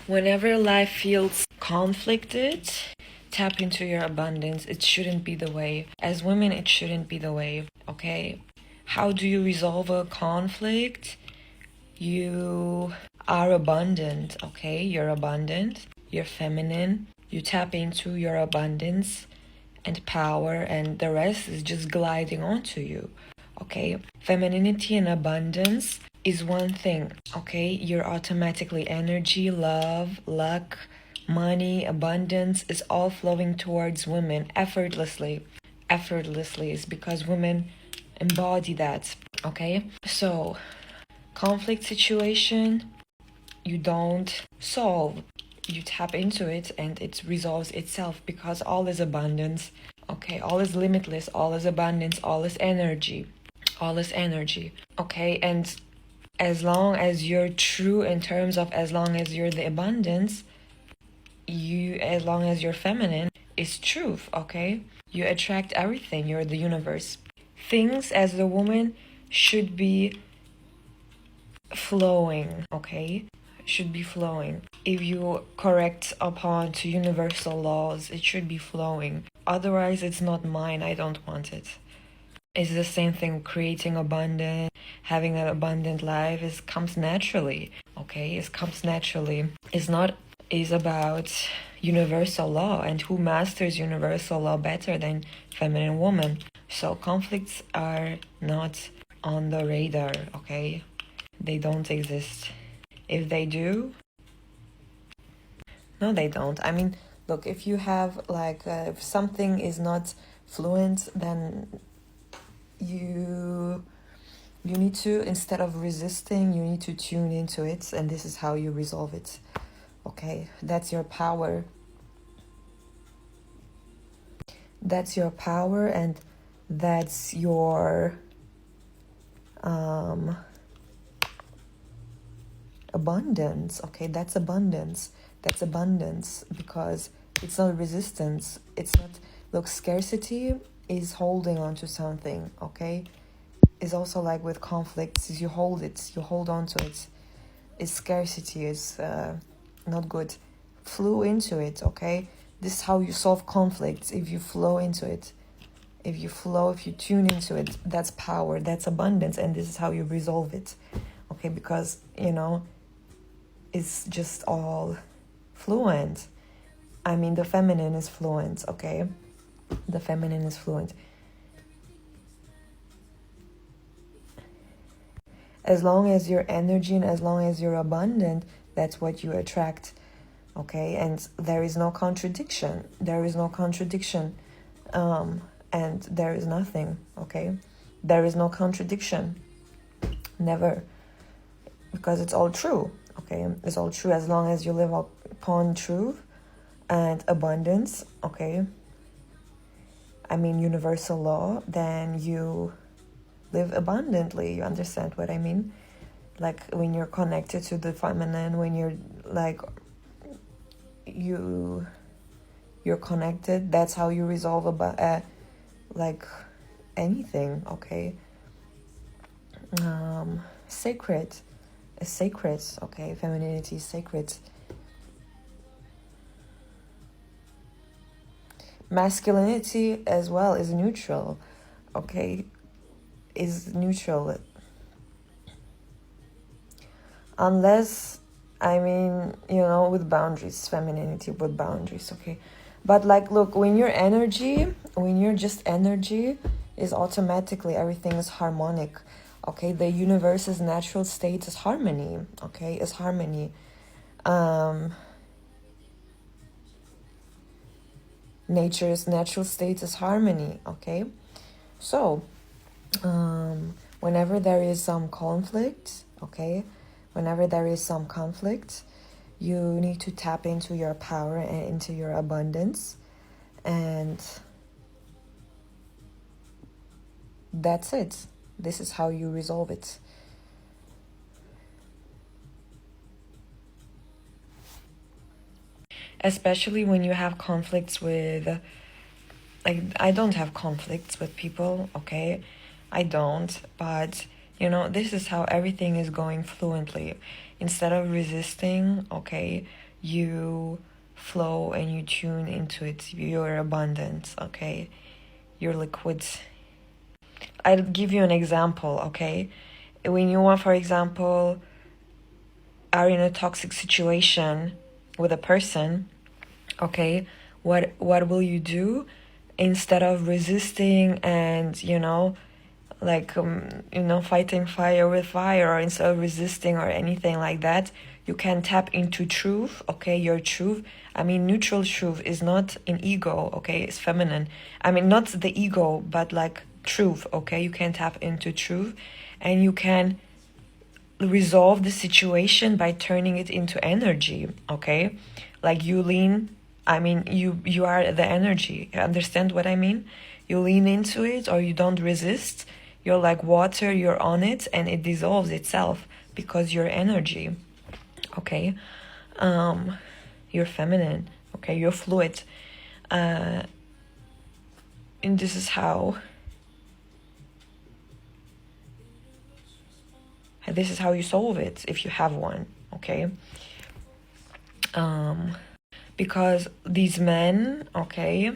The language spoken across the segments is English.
Whenever life feels conflicted, tap into your abundance. It shouldn't be the way. As women, it shouldn't be the way, okay? How do you resolve a conflict? You are abundant, okay? You're abundant. You're feminine. You tap into your abundance and power, and the rest is just gliding onto you, okay? Femininity and abundance is one thing, okay? You're automatically energy, love, luck, money, abundance is all flowing towards women effortlessly. Effortlessly is because women embody that, okay? So, conflict situation, you don't solve. You tap into it and it resolves itself because all is abundance, okay? All is limitless, all is abundance, all is energy. All is energy, okay? And as long as you're true in terms of as long as you're the abundance, as long as you're feminine, it's truth, okay? You attract everything, you're the universe. Things as the woman should be flowing, okay? Should be flowing. If you correct upon to universal laws, it should be flowing. Otherwise, it's not mine, I don't want it. It's the same thing, creating abundance, having an abundant life comes naturally, okay? It comes naturally. Is about universal law, and who masters universal law better than feminine woman? So conflicts are not on the radar, okay? They don't exist. If they do, no, they don't. I mean, look, if you have if something is not fluent, then you need to, instead of resisting, you need to tune into it, and this is how you resolve it, okay? That's your power. That's your power, and that's your abundance, okay? That's abundance because it's not resistance. It's not, look, scarcity is holding on to something, okay? Is also like with conflicts, is you hold on to it. Is scarcity is not good. Flow into it, okay? This is how you solve conflicts. If you flow into it, if you tune into it, that's power, that's abundance, and this is how you resolve it, okay? Because it's just all fluent. I mean, the feminine is fluent, okay? The feminine is fluent. As long as you're energy and as long as you're abundant, that's what you attract, okay? And there is no contradiction. And there is nothing, okay? There is no contradiction. Never. Because it's all true, okay? It's all true as long as you live upon truth and abundance, okay? I mean, universal law, then you live abundantly. You understand what I mean? Like when you're connected to the feminine, when you're you're connected, that's how you resolve anything, okay? Sacred is sacred, okay? Femininity is sacred. Masculinity as well is neutral, okay? Is neutral. Unless, I mean, with boundaries, femininity with boundaries, okay? But look, when you're just energy, is automatically everything is harmonic, okay? The universe's natural state is harmony, okay? Is harmony. Nature's natural state is harmony, okay? So, whenever there is some conflict, okay? Whenever there is some conflict, you need to tap into your power and into your abundance, and that's it. This is how you resolve it. Especially when you have conflicts with, I don't have conflicts with people, okay? I don't, but this is how everything is going fluently. Instead of resisting, okay, you flow and you tune into it. You're abundant, okay? You're liquid. I'll give you an example, okay? When you want, for example, are in a toxic situation with a person, okay, what will you do? Instead of resisting and, like, fighting fire with fire, or instead of resisting or anything like that, you can tap into truth, okay, your truth. I mean, neutral truth is not an ego, okay, it's feminine. I mean, not the ego, but like truth, okay? You can tap into truth and you can resolve the situation by turning it into energy, okay? Like you lean, I mean, you are the energy. You understand what I mean? You lean into it, or you don't resist. You're like water, you're on it and it dissolves itself because you're energy, okay? You're feminine, okay? You're fluid. And this is how you solve it if you have one, okay? Because these men, okay,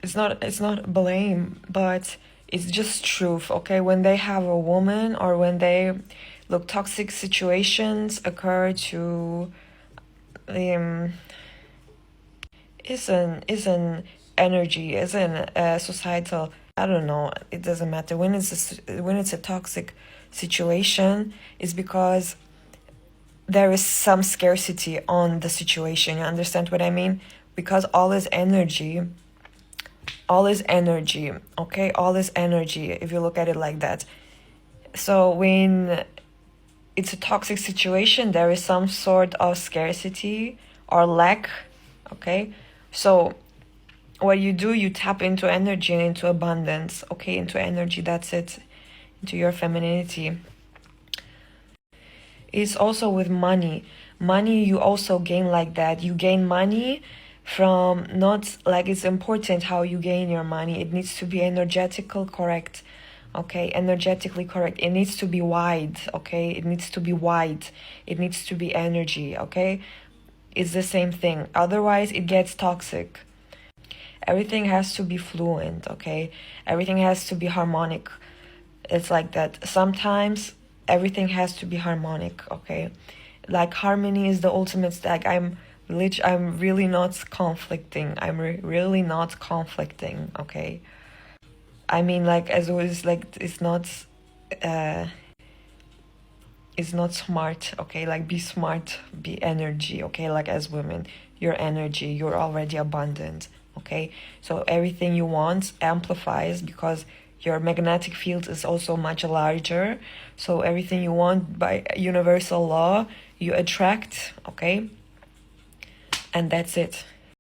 it's not blame, but it's just truth, okay? When they have a woman, or when they look, toxic situations occur to is an energy, is an societal, I don't know, it doesn't matter. When it's a toxic situation, it's because there is some scarcity on the situation. You understand what I mean? Because all is energy, okay? All is energy, if you look at it like that. So when it's a toxic situation, there is some sort of scarcity or lack, okay? So what you do, you tap into energy and into abundance, okay? Into energy, that's it. Into your femininity. It's also with money. Money, you also gain like that. You gain money from, not like, it's important how you gain your money. It needs to be energetical correct, okay? Energetically correct. It needs to be wide, okay? It needs to be wide. It needs to be energy, okay? It's the same thing. Otherwise, it gets toxic. Everything has to be fluent, okay? Everything has to be harmonic. It's like that. Sometimes everything has to be harmonic, okay? Like harmony is the ultimate. Like I'm really not conflicting. I'm really not conflicting, okay? I mean, like, as always, like, it's not smart, okay? Like, be smart, be energy, okay? Like, as women, you're energy, you're already abundant, okay? So everything you want amplifies, because your magnetic field is also much larger. So everything you want, by universal law, you attract, okay? And that's it.